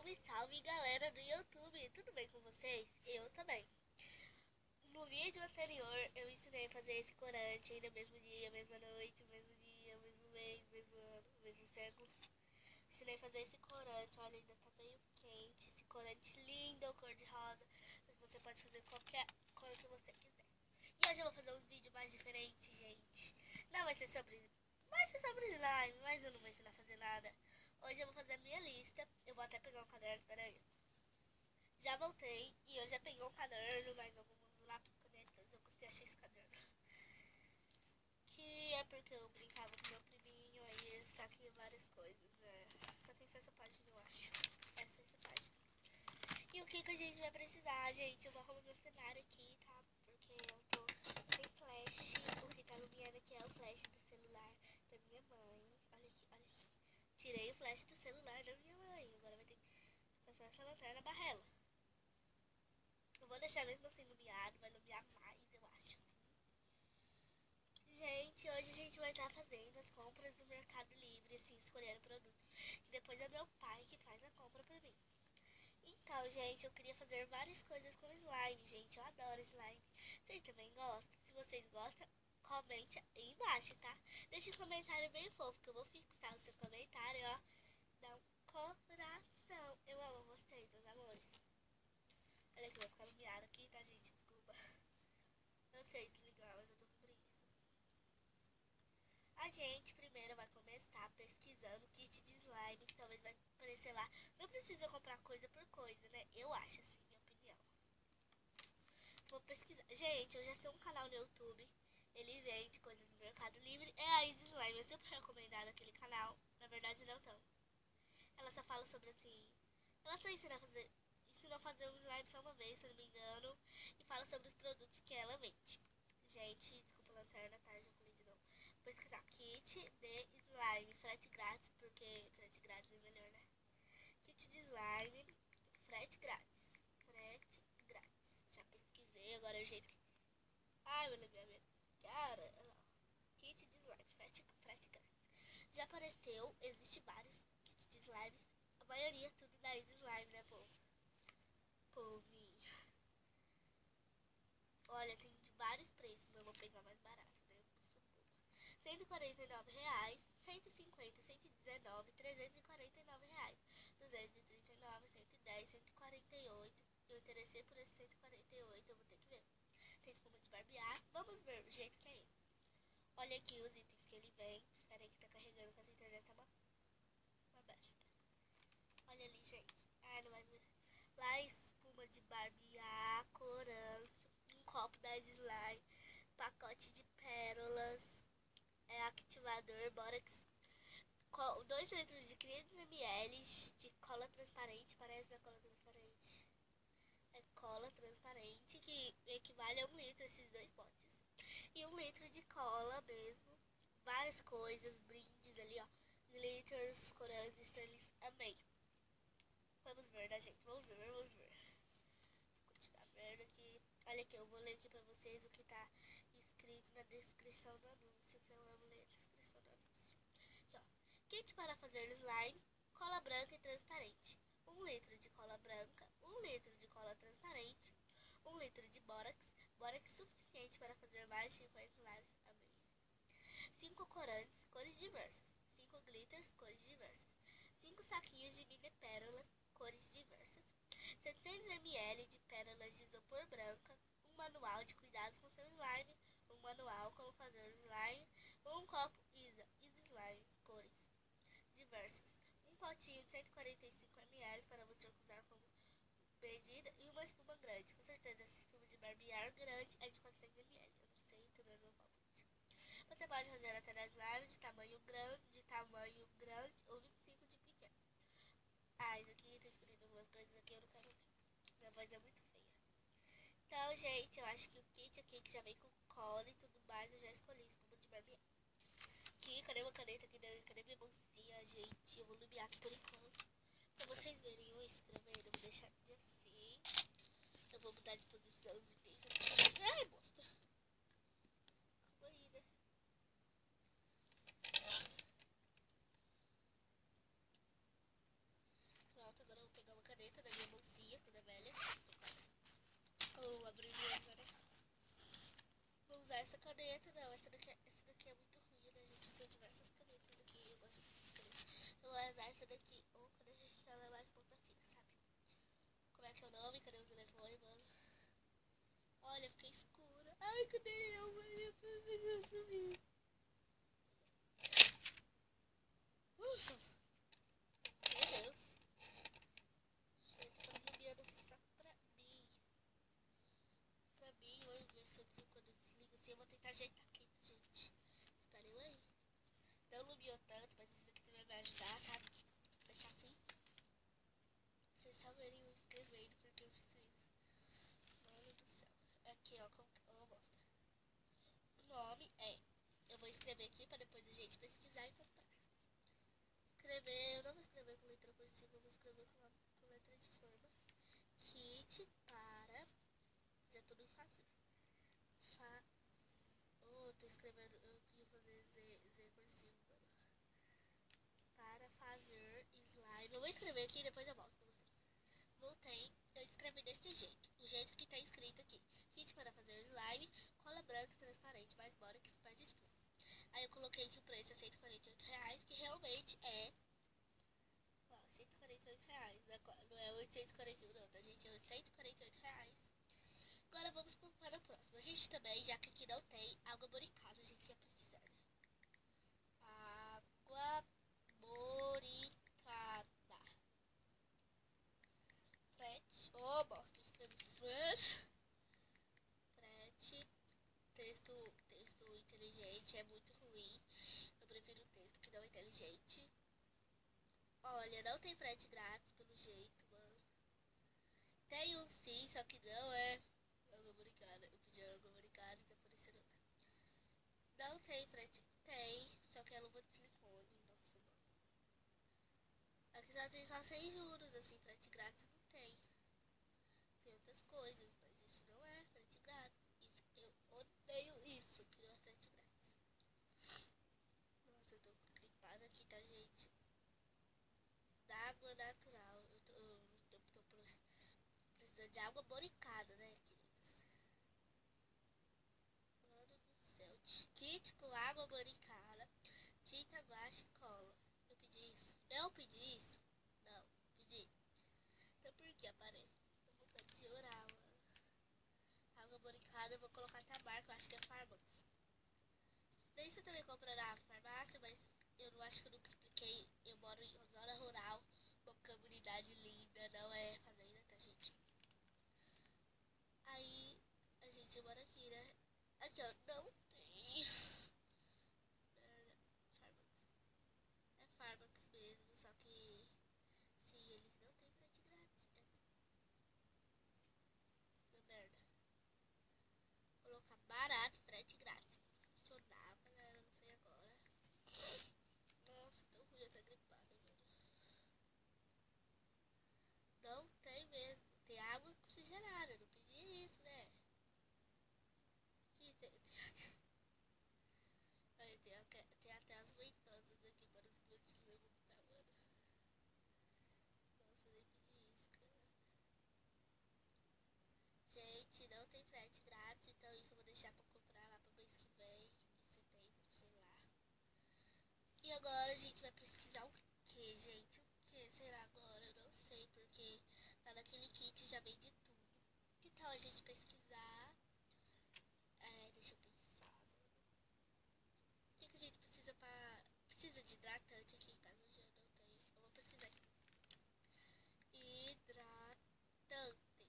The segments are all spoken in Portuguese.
Salve, salve galera do YouTube, tudo bem com vocês? Eu também. No vídeo anterior eu ensinei a fazer esse corante aí no mesmo dia, mesma noite, mesmo dia, mesmo mês, mesmo ano, mesmo século. Ensinei a fazer esse corante, olha, ainda tá meio quente, esse corante lindo, cor de rosa, mas você pode fazer qualquer cor que você quiser. E hoje eu vou fazer um vídeo mais diferente, gente. Não vai ser sobre slime, mas eu não vou ensinar a fazer nada. Hoje eu vou fazer a minha lista. Eu vou até pegar um caderno, espera aí. Já voltei e eu já peguei um caderno, mais alguns lápis, canetas. Eu gostei, achei esse caderno. Que é porque eu brincava com meu priminho, aí ele está aqui várias coisas, né? Só tem só essa página, eu acho. Essa página. E o que a gente vai precisar, gente? Eu vou arrumar meu cenário aqui, tá? Porque eu tô sem flash. O que tá iluminando aqui é o flash do celular da minha mãe. Olha aqui, olha aqui. Tirei o flash do celular da minha mãe. Agora vai ter que passar essa lanterna barrela. Eu vou deixar mesmo assim iluminado, vai iluminar mais, eu acho, sim. Gente, hoje a gente vai estar fazendo as compras do Mercado Livre, assim, escolhendo produtos. E depois é meu pai que faz a compra pra mim. Então, gente, eu queria fazer várias coisas com slime, gente. Eu adoro slime. Vocês também gostam? Se vocês gostam, comente aí embaixo, tá? Deixe um comentário bem fofo, que eu vou fixar o seu comentário, ó. Dá um coração. Eu amo vocês, meus amores. Olha que eu vou ficar iluminado aqui, tá, gente? Desculpa. Eu sei desligar, mas eu tô com preguiça. A gente primeiro vai começar pesquisando kit de slime, que talvez vai aparecer lá. Não precisa comprar coisa por coisa, né? Eu acho, assim, minha opinião. Vou pesquisar. Gente, eu já sei um canal no YouTube. Ele vende coisas no Mercado Livre. É a Easy Slime. Eu sempre recomendado aquele canal. Na verdade, não tão. Ela só fala sobre, assim... Ela só ensina a fazer um slime só uma vez, se eu não me engano. E fala sobre os produtos que ela vende. Gente, desculpa a lanterna, tá? Já falei de novo. Vou pesquisar kit de slime. Frete grátis, porque frete grátis é melhor, né? Kit de slime. Frete grátis. Frete grátis. Já pesquisei, agora é o jeito que... Ai, meu minha cara. Olha lá. Kit de slime. Frete grátis. Já apareceu, existe vários kits de slimes. A maioria tudo da Easy Slime, né, povo? Povinho. Olha, tem de vários preços, mas eu vou pegar mais barato, né? Eu sou boba. R$ 149, 150, 119, R$ 349, 239, 110, 148. Eu interessei por esse 148, eu vou ter que ver. Tem espuma de barbear. Vamos ver o jeito que é ele. Olha aqui os itens que ele vem. Espera aí que tá carregando, que essa internet tá uma besta. Olha ali, gente. Ai, não vai ver. Lá espuma de barbear, corante, um copo da slime, pacote de pérolas, ativador, bórax, 2 litros de 500 ml de cola transparente, parece minha cola transparente. É cola transparente, que equivale a 1 litro esses 2 potes. E 1 litro de cola mesmo, várias coisas, brindes ali, ó, glitters, corantes, estrelas, amei. Vamos ver, né, gente? Vamos ver. Vou continuar vendo aqui. Olha aqui, eu vou ler aqui pra vocês o que tá escrito na descrição do anúncio, que eu amo ler a descrição do anúncio. Aqui, ó. Kit para fazer slime, cola branca e transparente. 1 litro de cola branca, 1 litro de cola transparente, 1 litro de bórax, bórax suficiente para fazer mais de 50 slimes. Amei. 5 corantes, cores diversas. 5 glitters, cores diversas. 5 saquinhos de mini pérolas, cores diversas. 700 ml de pérolas de isopor branca. Um manual de cuidados com seu slime. Um manual como fazer slime. Um copo Easy Slime, cores diversas. Um potinho de 145 ml para você usar como medida. E uma espuma grande. Com certeza essa espuma de barbear grande é de 400 ml. Eu não sei, tudo é meu palpite. Você pode fazer até 10 slimes de tamanho grande ou 25 de pequeno. Ah, isso aqui tá escrito algumas coisas aqui, eu não quero ver. Minha voz é muito feia. Então, gente, eu acho que o kit aqui que já vem com cola e tudo mais, eu já escolhi espuma de barbear. Aqui, cadê uma caneta aqui? Cadê minha bolsinha, gente? Eu vou iluminar aqui por enquanto. Pra vocês verem eu escrevendo, eu vou deixar de assim. Eu vou mudar de posição os itens aqui. Ai, bosta. Calma aí, né? Pronto, agora eu vou pegar uma Ou abrir o outro errado. Vou usar essa caneta, não, essa daqui é muito ruim, né, gente? Eu tenho diversas canetas aqui, eu gosto muito de caneta. Eu vou usar essa daqui, ou caneta que ela é mais ponta fina, sabe? Como é que é o nome? Cadê o telefone, mano? Olha, fiquei escura. Ai, cadê eu, mano? Eu sumi. Meu Deus. Gente, só iluminando assim, só pra mim. Pra mim, vamos ver se quando eu desligo assim, eu vou tentar ajeitar aqui, tá, gente? Espera eu aí. Não iluminou tanto, mas isso daqui também vai me ajudar, sabe? Deixar assim. Vocês só verem eu escrevendo porque eu fiz isso. Mano do céu. Aqui, ó, como eu mostro. O nome é... Eu vou escrever aqui pra depois a gente pesquisar e comprar. Eu não vou escrever com letra cursiva, eu vou escrever com letra de forma. Kit para... Já tô no fazer. Oh, eu tô escrevendo, eu queria fazer Z cursivo, mano. Para fazer slime. Eu vou escrever aqui e depois eu volto pra vocês. Voltei, eu escrevi desse jeito. O jeito que tá escrito aqui. Kit para fazer slime, cola branca transparente, mais bórax, mais espuma. Aí eu coloquei que o preço é R$148, que realmente é... Ó, R$148, não é 841 não, tá, gente? É R$148. Agora vamos para o próximo. A gente também, já que aqui não tem água boricada, a gente ia precisar, né? Água boricada. Frete. Oh, bosta, eu escrevi frete. Texto inteligente é muito ruim. Eu prefiro texto que não é inteligente. Olha, não tem frete grátis pelo jeito, mano. Tem um sim, só que não é água boricada. Eu pedi água boricada e tá aparecendo outra. Não tem frete. Tem, só que é luva de silicone. Nossa, mano. Aqui só tem só 100 juros, assim, frete grátis não tem. Tem outras coisas, mas isso não é frete grátis. Eu odeio isso, que não é frete grátis. Nossa, eu tô gripada aqui, tá, gente? D'água natural. Eu tô precisando de água boricada, né, queridos? Mano do céu. Kit com água boricada, tinta, guache e cola. Eu pedi isso? Eu pedi isso? Não, pedi. Então por que aparece? Eu vou vontade de chorar, mano. Água boricada, eu vou colocar até a marca, eu acho que é Farmax. Daí você também compra na farmácia, mas eu não acho que eu nunca expliquei. Eu moro em zona rural, uma comunidade linda, não é fazenda, tá, gente? Aí a gente mora aqui, né? Aqui, ó, não tem. Farmax. É Farmax mesmo, só que se eles não têm frete grátis, é uma merda. Colocar barato, frete grátis. Funcionava, né? Eu não sei agora. Nossa, tão ruim, eu tô gripada, mano. Não tem mesmo. Tem água oxigenada, eu não pedi isso, né? Tem até as ventanas aqui para os brotos levantar, mano. Nossa, nem pedi isso, cara. Gente, não tem frete grátis, então isso eu vou deixar pra comprar lá pro mês que vem, em setembro, sei lá. E agora a gente vai pesquisar o que, gente? O que será agora? Eu não sei, porque lá naquele kit já vem de tudo. Que tal a gente pesquisar? Deixa eu pensar. O que a gente precisa pra... Precisa de hidratante aqui em casa, eu já não tenho. Eu vou pesquisar aqui. Hidratante.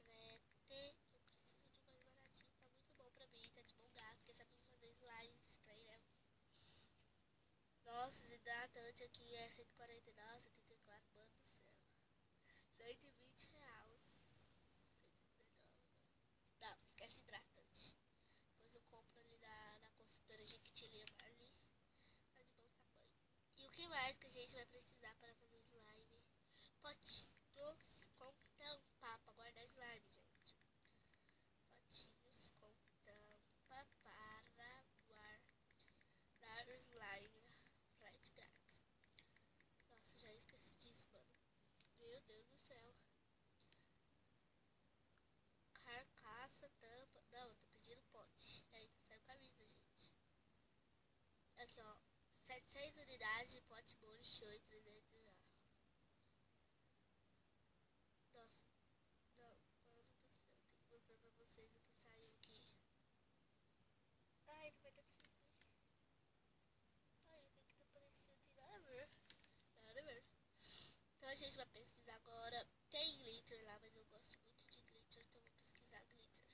Frete. Eu preciso de mais baratinho. Tá muito bom pra mim. Tá de bom gasto. Quem sabe fazer slimes estranhos, né? Nossa, hidratante aqui é 149, 74, mano do céu. R$120. 119, mano. Não, esquece hidratante. Depois eu compro ali na consultora Jequitileira ali. Tá de bom tamanho. E o que mais que a gente vai precisar para fazer slime? Potinhos com tampa para guardar slime, gente. Potinhos com tampa para guardar slime. Frete grátis. Nossa, já esqueci disso, mano. Meu Deus do céu. Carcaça, tampa. Não, eu tô pedindo pote. Aí saiu camisa, gente. Aqui, ó. 700 unidades de pote molho show e 300 já. Nossa. Não, mano do céu. Tem que mostrar pra vocês o que saiu aqui. Ai, não vai dar pra vocês verem. Ai, o que que tá aparecendo? Tem nada a ver. Nada a ver. Então a gente vai pesquisar agora. Tem glitter lá, mas eu gosto muito de glitter, então vou pesquisar glitter.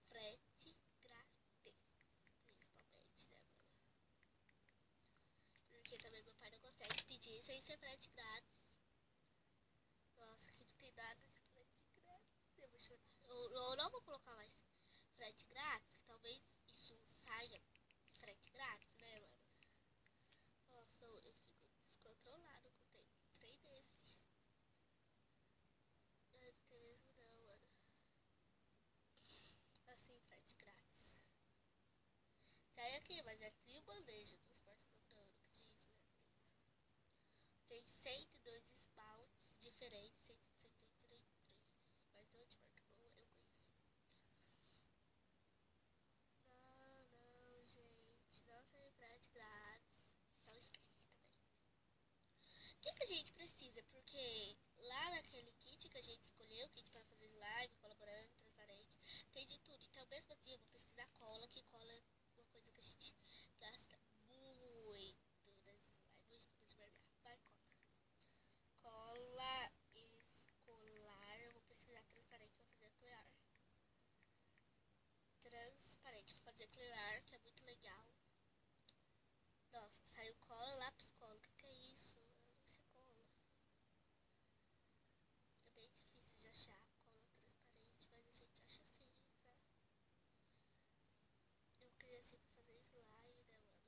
Frete grátis, principalmente, né, mano? Porque também meu pai não consegue pedir sem ser frete grátis. Nossa, aqui não tem nada de frete grátis. Eu vou chorar. Eu não vou colocar mais frete grátis, que talvez isso saia frete grátis, né, mano? Nossa, eu fico descontrolado com trem desse. Não tem mesmo não, mano. Assim, frete grátis. Sai aqui, mas é trio bandeja com os portas andando, que diz, né? Tem 102 esmaltes diferentes, 173. Mas não é de marca boa, eu conheço. Não, gente. Não tem frete grátis. Então esqueci também. O que a gente precisa? Porque lá naquele kit que a gente escolheu, kit para fazer slime, cola branca, transparente, tem de tudo. Então mesmo assim eu vou pesquisar cola, que cola é uma coisa que a gente gasta muito nas slime, espuma de barbear. Vai, cola. Cola escolar, eu vou pesquisar transparente para fazer clear. Transparente para fazer clear, que é muito legal. Nossa, saiu cola, lápis cola. O que é isso? Eu não sei cola. É bem difícil de achar cola transparente, mas a gente acha assim, tá? Eu queria assim pra fazer slime, né, mano?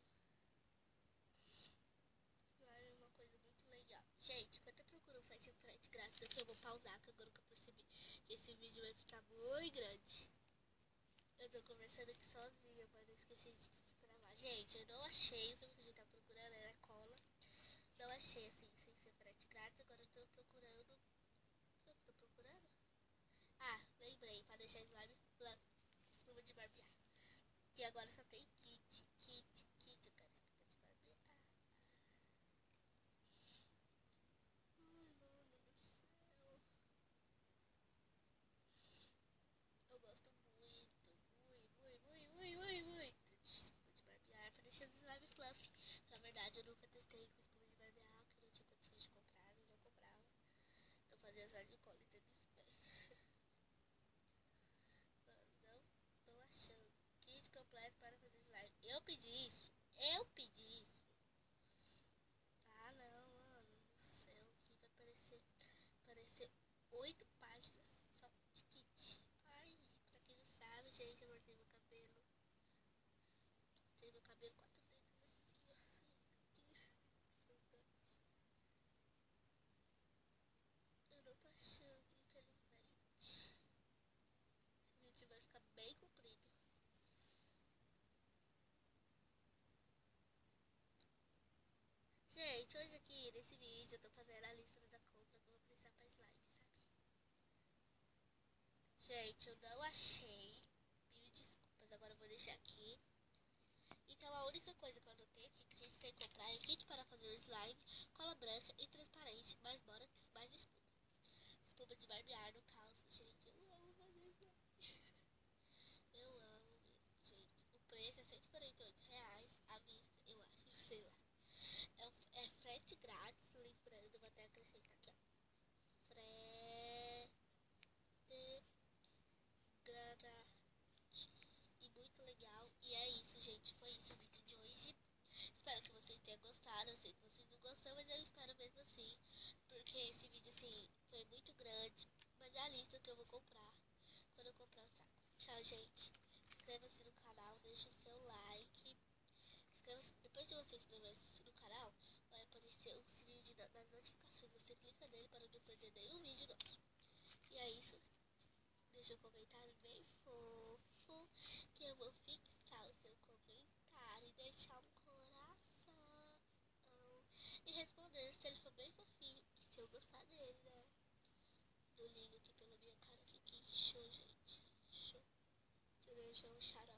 Slime é uma coisa muito legal. Gente, enquanto eu procuro um frete grátis aqui, eu vou pausar, que agora que eu percebi que esse vídeo vai ficar muito grande. Eu tô conversando aqui sozinha, mas não esqueci de destravar. Gente, eu não achei o que a gente tá procurando, era cola. Não achei assim, sem ser frete grátis. Agora eu tô procurando. O que eu tô procurando? Ah, lembrei, pra deixar slime espuma de barbear. Que agora só tem kit. Eu quero espuma de barbear. Ai, mano do céu. Eu gosto muito de espuma de barbear pra deixar slime fluffy. Na verdade, eu nunca testei com espuma de barbear, que eu não tinha condições de comprar, eu não comprava. Eu fazia slime de cola e tênis pé. Mano, não tô achando. Kit completo para fazer slime. Eu pedi isso. Eu pedi isso. Ah, não, mano do céu. Aqui vai aparecer 8 páginas só de kit. Ai, pra quem não sabe, gente, eu cortei meu cabelo. Cortei meu cabelo 4 dedos assim, ó. Saudade. Eu não tô achando, infelizmente. Esse vídeo vai ficar bem comprido. Gente, hoje aqui nesse vídeo eu tô fazendo a lista da compra que eu vou precisar pra slime, sabe? Gente, eu não achei. Mil desculpas, agora eu vou deixar aqui. Então a única coisa que eu anotei aqui que a gente tem que comprar é kit para fazer slime, cola branca e transparente, mais borax, mais espuma. Espuma de barbear no caso, gente. Eu amo fazer slime. Eu amo mesmo, gente. O preço é R$ 148 à vista, eu acho, sei lá. É frete grátis, lembrando, vou até acrescentar aqui, ó. Frete grátis. E muito legal. E é isso, gente. Foi isso o vídeo de hoje. Espero que vocês tenham gostado. Eu sei que vocês não gostam, mas eu espero mesmo assim. Porque esse vídeo, assim, foi muito grande. Mas é a lista que eu vou comprar. Quando eu comprar, eu trago. Tchau, gente. Inscreva-se no canal, deixe o seu like. Inscreva-se. Depois de você inscrever-se no canal, vai aparecer o sininho das notificações. Você clica nele para não perder nenhum vídeo nosso. E é isso. Deixa um comentário bem fofo, que eu vou fixar o seu comentário e deixar um coração. E responder se ele for bem fofinho e se eu gostar dele. Show, gente. Show. Tirei o chão,